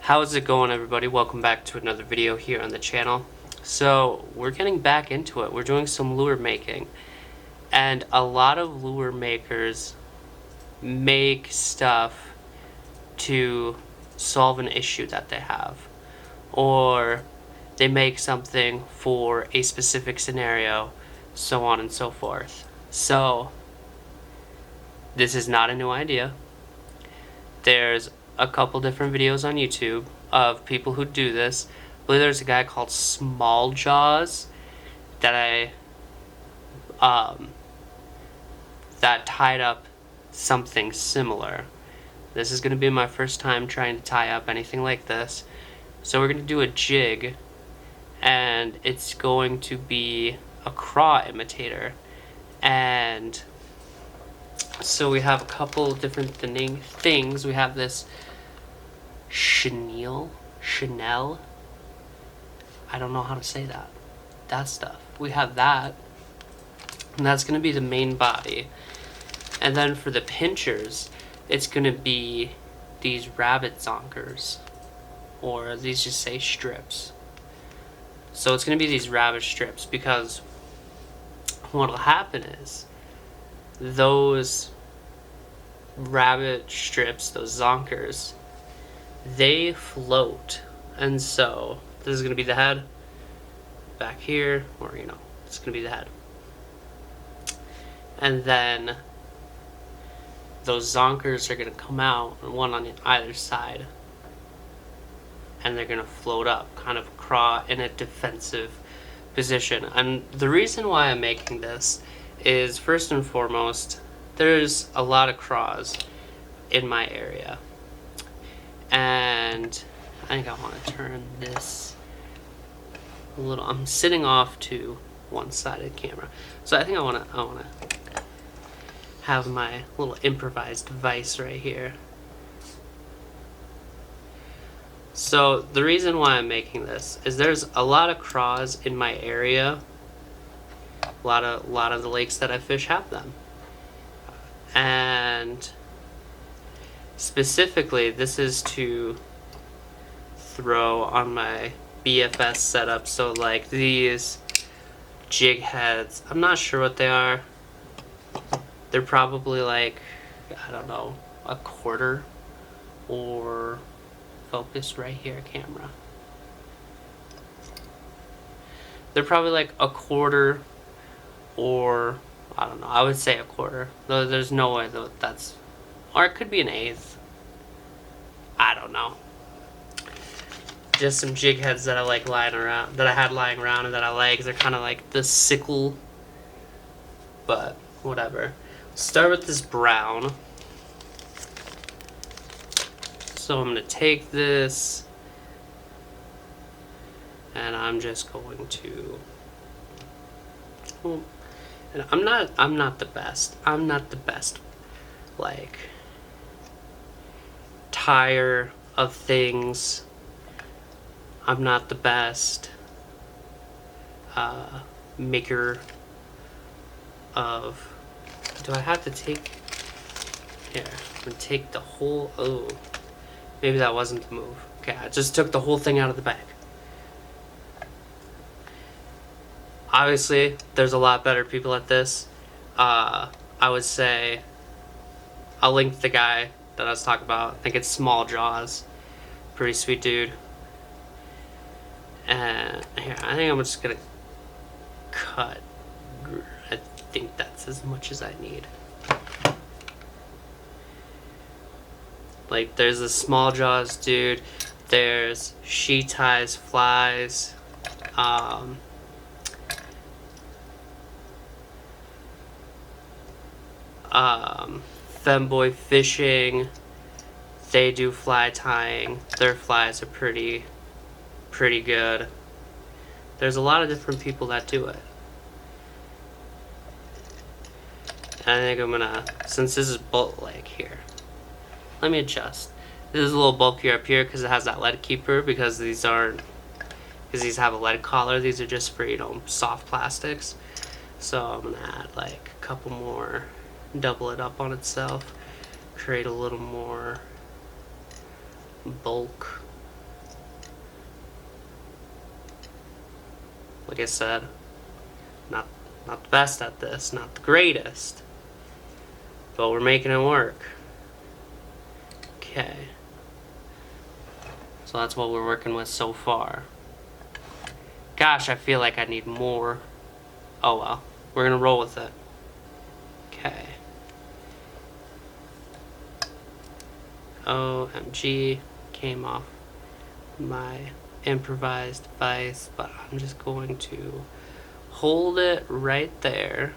How's it going, everybody? Welcome back to another video here on the channel. So we're getting back into it. We're doing some lure making, and a lot of lure makers make stuff to solve an issue that they have, or they make something for a specific scenario, so on and so forth. So this is not a new idea. There's a couple different videos on YouTube of people who do this. I believe there's a guy called Smalljaws that that tied up something similar. This is going to be my first time trying to tie up anything like this. So we're going to do a jig, and it's going to be a craw imitator. And so we have a couple different things. We have this Chenille. I don't know how to say that. That stuff. We have that. And that's going to be the main body. And then for the pinchers, it's going to be these rabbit zonkers. Or these just say strips. So it's going to be these rabbit strips, because what will happen is those rabbit strips, those zonkers, they float. And so this is going to be the head back here, or it's going to be the head. And then those zonkers are going to come out, one on either side, and they're going to float up, kind of craw in a defensive position. And the reason why I'm making this is, first and foremost, there's a lot of craws in my area, and I think I want to turn this a little. I'm sitting off to one side of the camera, so I think I want to have my little improvised vise right here. So the reason why I'm making this is there's a lot of craws in my area. A lot of the lakes that I fish have them. And specifically, this is to throw on my BFS setup. So like these jig heads, I'm not sure what they are. They're probably like, I don't know, a quarter, or focus right here, camera. They're probably like a quarter, or I don't know, I would say a quarter. Though there's no way that that's, or it could be an eighth. I don't know. Just some jig heads that I like lying around, that I had lying around and that I like. They're kind of like the sickle, but whatever. Start with this brown. So I'm gonna take this, and I'm just going to. And I'm not the best. I'm not the best, like, tire of things. I'm not the best maker of. Do I have to take? Here, I'm gonna take the whole. Oh, maybe that wasn't the move. Okay, I just took the whole thing out of the bag. Obviously, there's a lot better people at this. I would say I'll link the guy that I was talking about. I think it's Smalljaws. Pretty sweet dude. And here, I think I'm just gonna cut. I think that's as much as I need. Like, there's a Smalljaws dude. There's she ties flies. Femboy Fishing, they do fly tying. Their flies are pretty good. There's a lot of different people that do it. And I think I'm gonna, since this is bulk, like, here, let me adjust. This is a little bulkier up here because it has that lead keeper, because these aren't, because these have a lead collar. These are just for, soft plastics. So I'm gonna add like a couple more, double it up on itself, create a little more bulk Like I said, not the best at this, not the greatest, but we're making it work. Okay. So that's what we're working with so far. Gosh, I feel like I need more. Oh well, we're gonna roll with it. Okay. OMG, came off my improvised device, but I'm just going to hold it right there.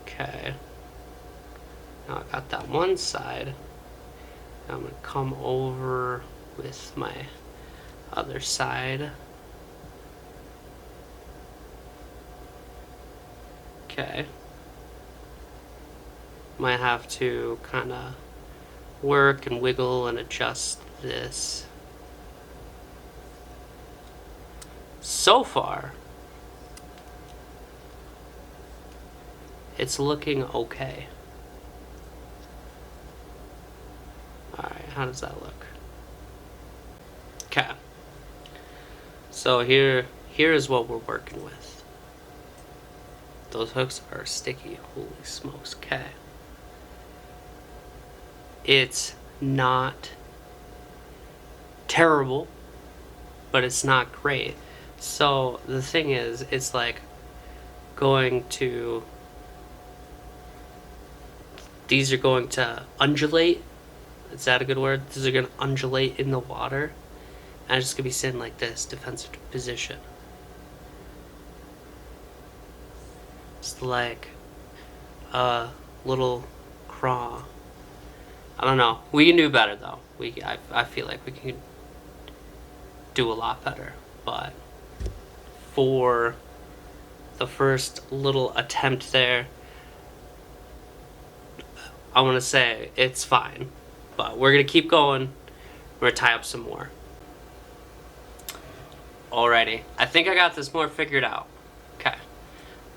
Okay. Now I got that one side. Now I'm gonna come over with my other side. Okay. Might have to kind of work and wiggle and adjust this. So far, it's looking okay. Alright, how does that look? Okay. So here is what we're working with. Those hooks are sticky. Holy smokes. Okay. It's not terrible, but it's not great. So the thing is, it's like going to, these are going to undulate. Is that a good word? These are going to undulate in the water. And I'm just going to be sitting like this, defensive position. It's like a little craw. I don't know. We can do better though. I feel like we can do a lot better. But for the first little attempt there, I want to say it's fine. But we're going to keep going. We're going to tie up some more. Alrighty. I think I got this more figured out. Okay.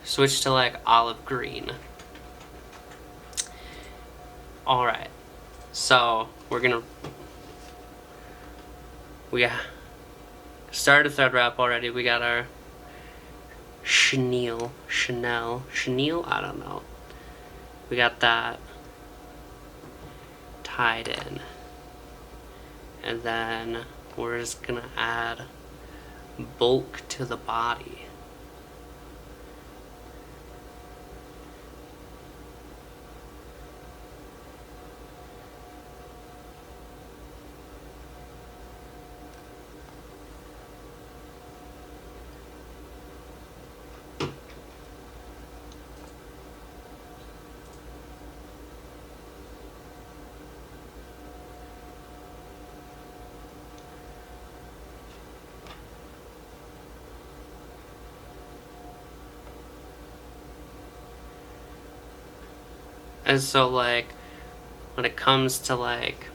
Switch to like olive green. Alright. So we're gonna, we started thread wrap already. We got our Chenille, I don't know. We got that tied in. And then we're just gonna add bulk to the body. And so like when it comes to like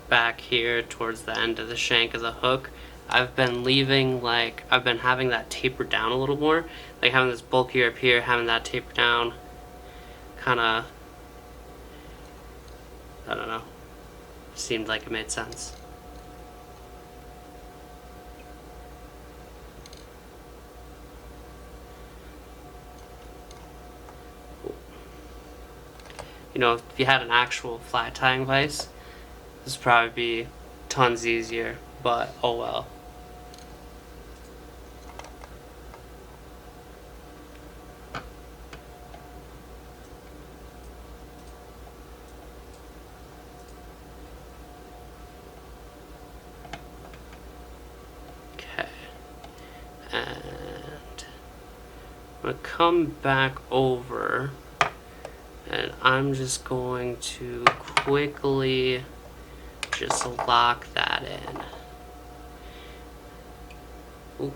back here towards the end of the shank of the hook, I've been leaving like, I've been having that taper down a little more, like having this bulkier up here, having that taper down, kind of, I don't know, seemed like it made sense. You know, if you had an actual flat tying vise, this would probably be tons easier, but oh well. Okay. And I'm going to come back over. And I'm just going to quickly just lock that in. Ooh,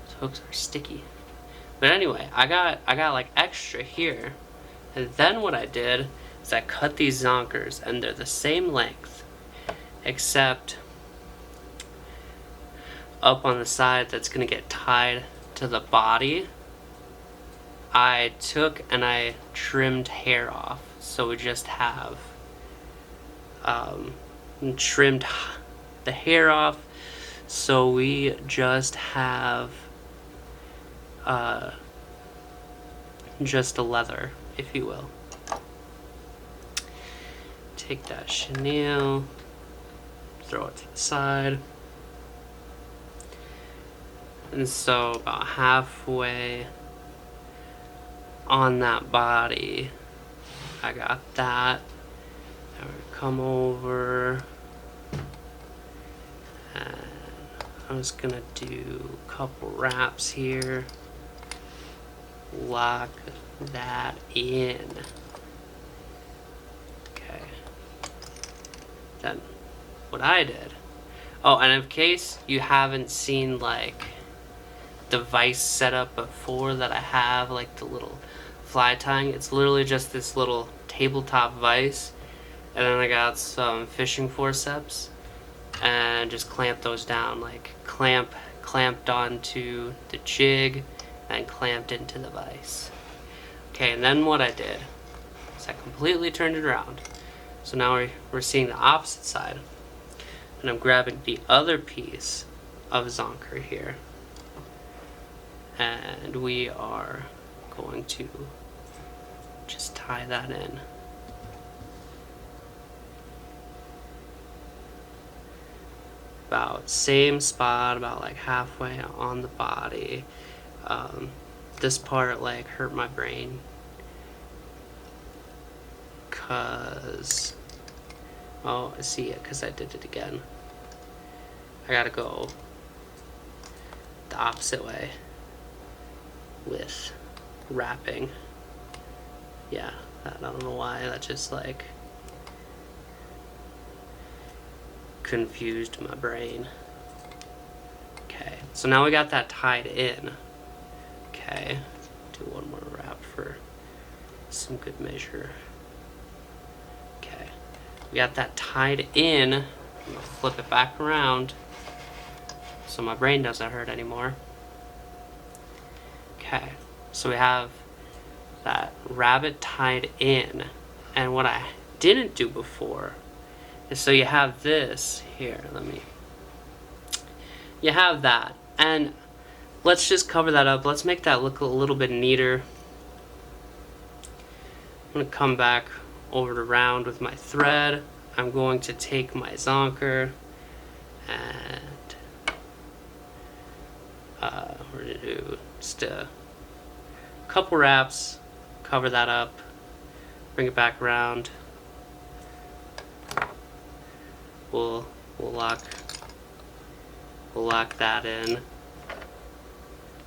those hooks are sticky. But anyway, I got like extra here. And then what I did is I cut these zonkers, and they're the same length, except up on the side that's gonna get tied to the body. I took and I trimmed hair off, so we just have trimmed the hair off, so we just have just a leather, if you will. Take that chenille, throw it to the side, and so about halfway on that body, I got that. Now we're come over, and I'm just gonna do a couple wraps here. Lock that in. Okay. Then what I did. Oh, and in case you haven't seen like the vise setup before that I have, like the little fly tying, it's literally just this little tabletop vise, and then I got some fishing forceps and just clamped those down, like clamped onto the jig and clamped into the vise. Okay, and then what I did is I completely turned it around. So now we're seeing the opposite side. And I'm grabbing the other piece of Zonker here. And we are going to just tie that in. About same spot, about like halfway on the body. This part like hurt my brain cause, oh, I see it because I did it again. I gotta go the opposite way with wrapping. Yeah, I don't know why, that just like confused my brain. Okay, so now we got that tied in. Okay, do one more wrap for some good measure. Okay, we got that tied in. I'm gonna flip it back around so my brain doesn't hurt anymore. Okay, so we have that rabbit tied in, and what I didn't do before is, so you have this here, you have that, and let's just cover that up. Let's make that look a little bit neater. I'm going to come back over to round with my thread. I'm going to take my Zonker and we're going to do just a couple wraps, cover that up, bring it back around. We'll lock that in.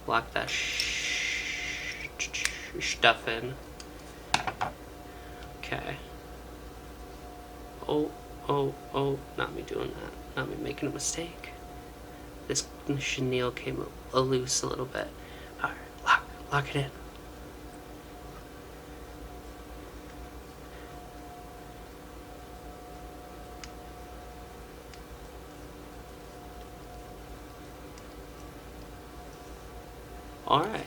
Lock that stuff in. Okay. Oh, not me doing that. Not me making a mistake. This chenille came loose a little bit. Alright, lock it in. Alright,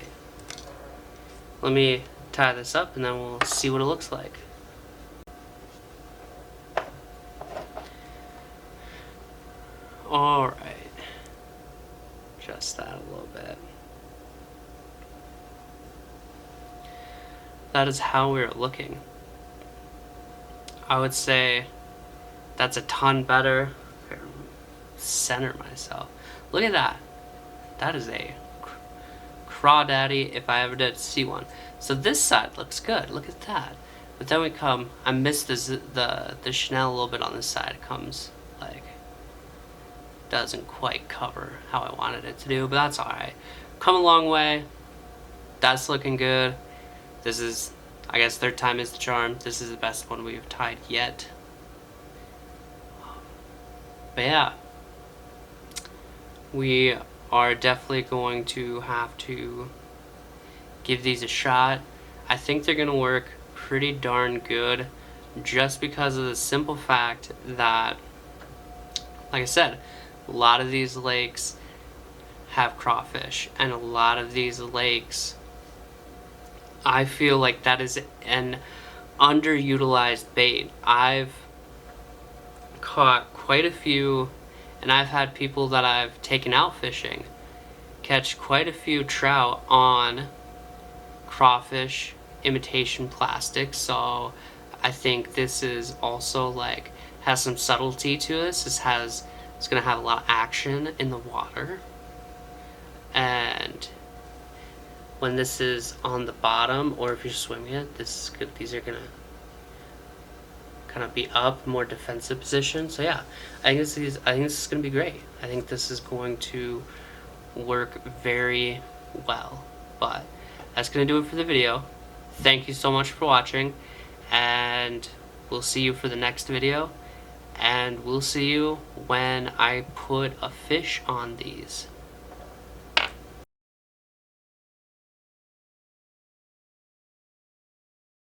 let me tie this up and then we'll see what it looks like. Alright, adjust that a little bit. That is how we're looking. I would say that's a ton better. Center myself. Look at that. That is a crawdaddy if I ever did see one. So this side looks good. Look at that. But then we come. I missed the chenille a little bit on this side. It comes like doesn't quite cover how I wanted it to do, but that's all right. Come a long way. That's looking good. This is, I guess, third time is the charm. This is the best one we've tied yet. But yeah, we are definitely going to have to give these a shot. I think they're gonna work pretty darn good, just because of the simple fact that, like I said, a lot of these lakes have crawfish, and a lot of these lakes I feel like that is an underutilized bait. I've caught quite a few, and I've had people that I've taken out fishing catch quite a few trout on crawfish imitation plastic. So I think this is also like has some subtlety to this. It's gonna have a lot of action in the water, and when this is on the bottom, or if you're swimming it, these are gonna kind of be up, more defensive position. So yeah, I think this is gonna be great. I think this is going to work very well. But that's gonna do it for the video. Thank you so much for watching, and we'll see you for the next video, and we'll see you when I put a fish on these.